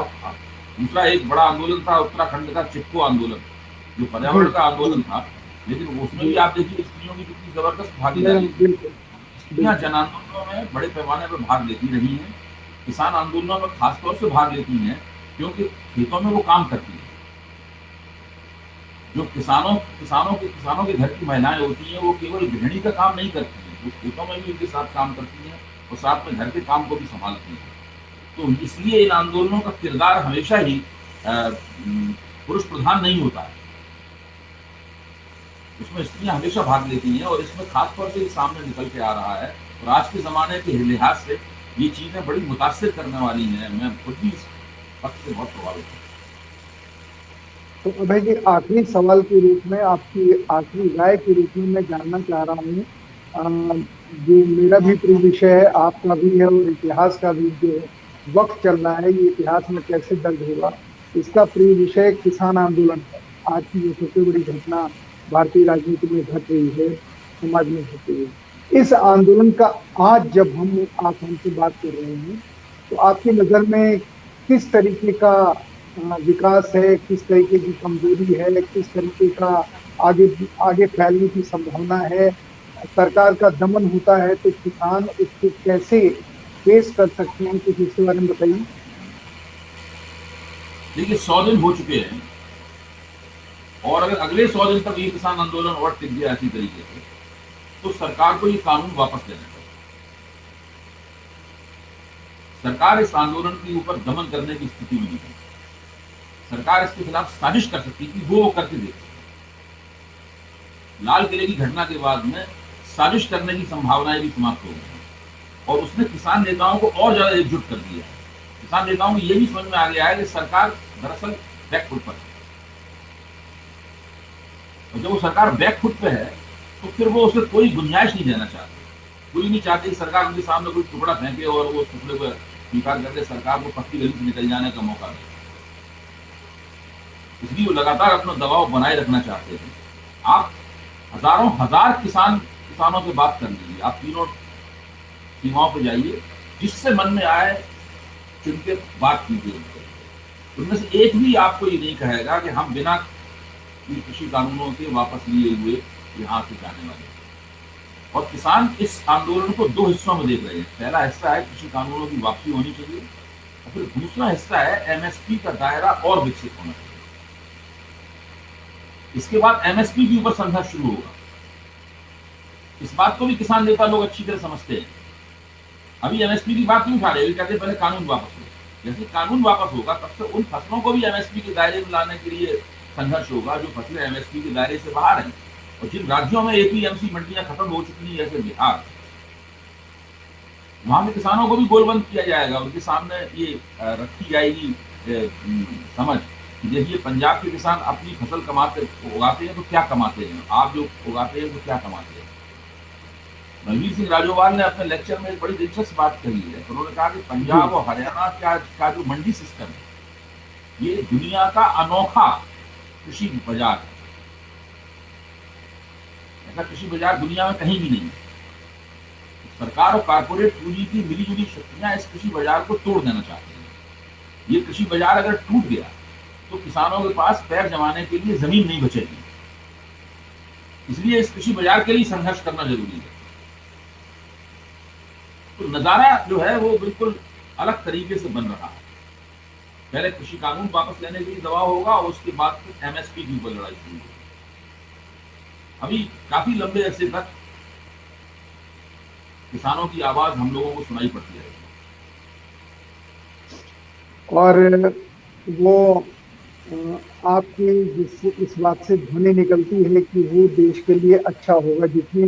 Speaker 2: दूसरा एक बड़ा आंदोलन था उत्तराखंड का चिपको आंदोलन, जो
Speaker 1: जी
Speaker 2: पर्यावरण का
Speaker 1: जी
Speaker 2: आंदोलन था, लेकिन उसमें भी
Speaker 1: जी।
Speaker 2: आप देखिए स्त्रियों की कितनी जबरदस्त
Speaker 1: मेरा
Speaker 2: भागीदारी थी।
Speaker 1: बिल्कुल
Speaker 2: स्त्रियां
Speaker 1: बिल्कुल।
Speaker 2: जन आंदोलनों में बड़े पैमाने पर भाग लेती रही हैं, किसान आंदोलनों में खासतौर से भाग लेती हैं, क्योंकि खेतों में वो काम करती हैं। जो किसानों के घर की महिलाएं होती हैं, वो केवल गृहिणी का काम नहीं करती हैं, वो खेतों में भी उनके साथ काम करती हैं और साथ में घर के काम को भी संभालती हैं। तो इसलिए इन आंदोलनों का किरदार हमेशा ही पुरुष प्रधान नहीं होता है, उसमें स्त्रियां हमेशा भाग लेती हैं, और इसमें खासतौर से ये सामने निकल के आ रहा है। और आज के ज़माने के लिहाज से ये चीज़ें बड़ी मुतासिर करने वाली हैं। मैं खुद भी इस पक्ष से बहुत प्रभावित हूँ।
Speaker 1: तो अभय जी, आखिरी सवाल के रूप में, आपकी आखिरी राय के रूप में मैं जानना चाह रहा हूँ, जो मेरा भी प्रिय विषय है, आपका भी है, और इतिहास का भी जो वक्त चल रहा है, ये इतिहास में कैसे दर्ज होगा, इसका प्रिय विषय किसान आंदोलन है। आज की जो सबसे बड़ी घटना भारतीय राजनीति में घट रही है, समाज में घट रही है, इस आंदोलन का आज जब आप हमसे बात कर रहे हैं, तो आपकी नजर में किस तरीके का विकास है, किस तरीके की कमजोरी है, किस तरीके का आगे आगे फैलने की संभावना है, सरकार का दमन होता है तो किसान उसको कैसे फेस कर सकते हैं, कुछ इसके बारे में बताइए।
Speaker 2: देखिए 100 दिन हो चुके हैं, और अगर अगले 100 दिन तक ये किसान आंदोलन और टिक गया इसी तरीके से, तो सरकार को ये कानून वापस लेना चाहिए। सरकार इस आंदोलन के ऊपर दमन करने की स्थिति में नहीं है। सरकार इसके खिलाफ साजिश कर सकती थी, वो करके देती। लाल किले की घटना के बाद में साजिश करने की संभावनाएं भी समाप्त हो गई, और उसने किसान नेताओं को और ज्यादा एकजुट कर दिया। किसान नेताओं को यह भी समझ में आ गया है कि सरकार दरअसल बैकफुट पर है, और जब वो सरकार बैकफुट पे है, तो फिर वो उसे कोई गुंजाइश नहीं देना चाहते। कोई नहीं चाहती सरकार उनके सामने कोई टुकड़ा फेंके और वो टुकड़े को स्वीकार करके सरकार को पक्की गली से निकल जाने का मौका दे। इसलिए वो लगातार अपना दबाव बनाए रखना चाहते थे। आप हजारों हजार किसानों से बात कर लीजिए, आप तीनों सीमाओं पर जाइए, जिससे मन में आए चुन के बात कीजिए उनसे। उनमें से एक भी आपको ये नहीं कहेगा कि हम बिना कृषि कानूनों के वापस लिए हुए यहाँ से जाने वाले। और किसान इस आंदोलन को दो हिस्सों में देख रहे हैं। पहला हिस्सा है कृषि कानूनों की वापसी होनी चाहिए, और फिर दूसरा हिस्सा है एमएसपी का दायरा और विकसित होना चाहिए। इसके बाद एमएसपी के ऊपर संघर्ष शुरू होगा। इस बात को भी किसान नेता लोग अच्छी तरह समझते हैं। अभी एमएसपी की बात नहीं उठा रहे, कहते हैं पहले कानून वापस हो। जैसे कानून वापस होगा, तब से उन फसलों को भी एमएसपी के दायरे में लाने के लिए संघर्ष होगा जो फसलें एमएसपी के दायरे से बाहर हैं। और जिन राज्यों में एपीएमसी मंडियां खत्म हो चुकी हैं, जैसे बिहार, वहां के किसानों को भी गोलबंद किया जाएगा। उनके सामने ये रखी जाएगी समझ कि देखिए पंजाब के किसान अपनी फसल उगाते हैं तो क्या कमाते हैं, आप जो उगाते हैं तो क्या कमाते हैं। रणवीर सिंह राजोवाल ने अपने लेक्चर में एक बड़ी दिलचस्प बात कही है। उन्होंने कहा कि
Speaker 1: जी
Speaker 2: पंजाब और हरियाणा का जो मंडी सिस्टम है, ये दुनिया का अनोखा कृषि बाजार है। ऐसा कृषि बाजार दुनिया में कहीं भी नहीं है। सरकार और कारपोरेट पूंजी की मिलीजुली शक्तियां इस कृषि बाजार को तोड़ देना चाहती हैं। ये कृषि बाजार अगर टूट गया तो किसानों के पास पैर जमाने के लिए जमीन नहीं बचेगी। इसलिए इस कृषि बाजार के लिए संघर्ष करना जरूरी है। तो नजारा जो है वो बिल्कुल अलग तरीके से बन रहा है। पहले कृषि कानून वापस लेने के लिए दबाव होगा, और उसके बाद फिर एमएसपी की ऊपर लड़ाई शुरू होगी। अभी काफी लंबे अरसे तक किसानों की आवाज हम लोगों को सुनाई पड़ती रहेगी।
Speaker 1: और वो आपकी जिस इस बात से ध्वनि निकलती है कि वो देश के लिए अच्छा होगा, जितनी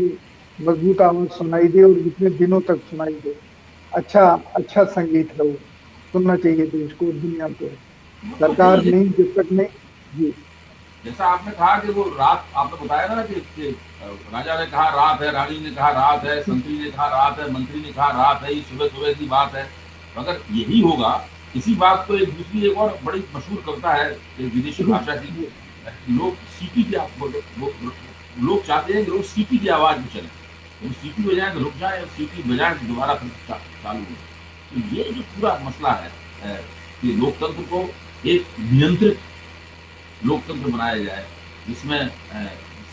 Speaker 1: मजबूत आवाज सुनाई दे और जितने दिनों तक सुनाई दे, अच्छा अच्छा संगीत है वो, सुनना चाहिए देश को और दुनिया को।
Speaker 2: वो तो है
Speaker 1: सरकार
Speaker 2: ही है।
Speaker 1: नहीं, जब तक नहीं। जी
Speaker 2: जैसा आपने कहा कि वो रात, आपने बताया ना कि राजा ने कहा रात है, रानी ने कहा रात है, संतरी ने कहा रात है, मंत्री ने कहा रात है, ये सुबह सुबह की बात है। तो अगर यही होगा, इसी बात को एक दूसरी एक और बड़ी मशहूर कविता है एक विदेशी भाषा की, लोग सीटी की लोग चाहते हैं कि लोग सीटी की आवाज में चले। तो सीटी बजाएं तो रुक जाए, और सीटी बजाएं तो दोबारा फिर चालू हो। तो ये जो पूरा मसला है कि लोकतंत्र को एक नियंत्रित लोकतंत्र बनाया जाए, जिसमें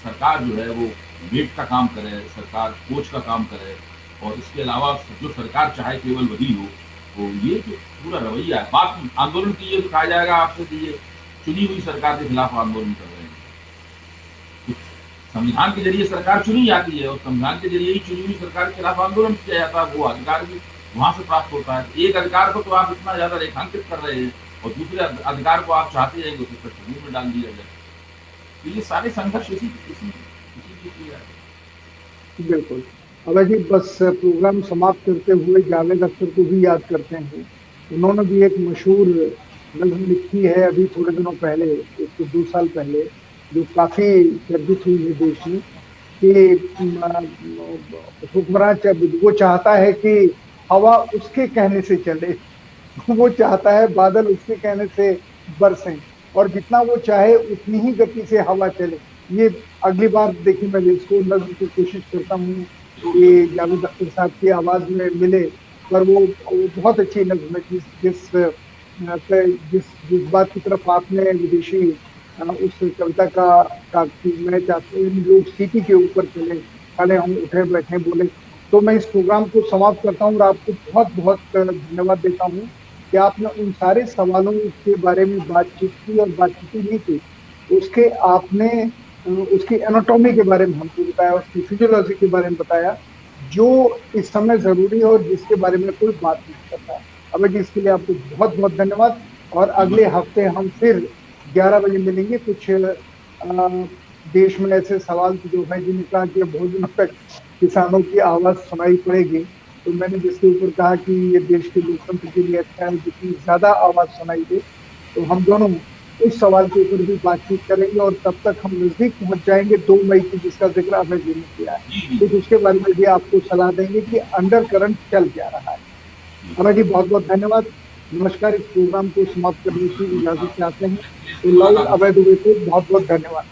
Speaker 2: सरकार जो है वो वेट का काम करे, सरकार कोच का काम करे, और इसके अलावा जो सरकार चाहे केवल वही हो। तो ये जो पूरा रवैया है, बात आंदोलन की ये तो कहा जाएगा आपसे कि ये चुनी हुई सरकार के खिलाफ आंदोलन कर रहे हैं। तो संविधान के जरिए सरकार चुनी जाती है, और संविधान के जरिए ही चुनी हुई सरकार के खिलाफ आंदोलन किया जाता है, वो अधिकार भी वहां से प्राप्त होता है। एक अधिकार को तो आप इतना ज्यादा रेखांकित कर रहे हैं, और दूसरे अधिकार को आप चाहते हैं कि उसे कश्मीर में डाल दिया जाए। तो ये सारे संघर्ष इसी इसी इसी की है।
Speaker 1: बिल्कुल। अभय जी, बस प्रोग्राम समाप्त करते हुए जावेद अख्तर को भी याद करते हैं। उन्होंने भी एक मशहूर नज़्म लिखी है अभी थोड़े दिनों पहले, 1-2 साल पहले, जो काफी चर्चित हुई है देश में, कि हुक्मरान वो चाहता है कि हवा उसके कहने से चले, वो चाहता है बादल उसके कहने से बरसें, और जितना वो चाहे उतनी ही गति से हवा चले। ये अगली बार देखिए मैं इसको नज़्म की कोशिश करता हूँ कि जावेद अख्तर साहब की आवाज में मिले, पर वो बहुत अच्छी नज़्म है। जिस जिस बात की तरफ आपने विदेशी उस कविता का कि मैं चाहता हूँ लोग सीटी के ऊपर चले, खड़े हों, उठे बैठे बोले। तो मैं इस प्रोग्राम को समाप्त करता हूँ और आपको बहुत बहुत धन्यवाद देता हूँ कि आपने उन सारे सवालों के बारे में बातचीत की, और बातचीत ही नहीं की, उसके आपने उसकी एनाटॉमी के बारे में हमको बताया, उसकी फिजियोलॉजी के बारे में बताया, जो इस समय जरूरी है और जिसके बारे में कोई बात नहीं करता। अभय जी, इसके लिए आपको बहुत बहुत धन्यवाद, और अगले हफ्ते हम फिर 11 बजे मिलेंगे। कुछ देश में ऐसे सवाल जो भाई जी ने कहा कि बहुत दिनों तक किसानों की आवाज सुनाई पड़ेगी, तो मैंने जिसके ऊपर कहा कि ये देश के लोकतंत्र के लिए अच्छा है जितनी ज्यादा आवाज सुनाई दे। तो हम दोनों उस सवाल के ऊपर भी बातचीत करेंगे, और तब तक हम नजदीक पहुंच जाएंगे 2 मई की, जिसका जिक्र अभय जी ने किया है। कुछ उसके बारे में भी आपको सलाह देंगे कि अंडर करंट चल क्या रहा है। अभय जी, बहुत बहुत धन्यवाद, नमस्कार। इस प्रोग्राम को समाप्त करने की इजाजत चाहते हैं। तो लव अभय दुबे को बहुत बहुत धन्यवाद।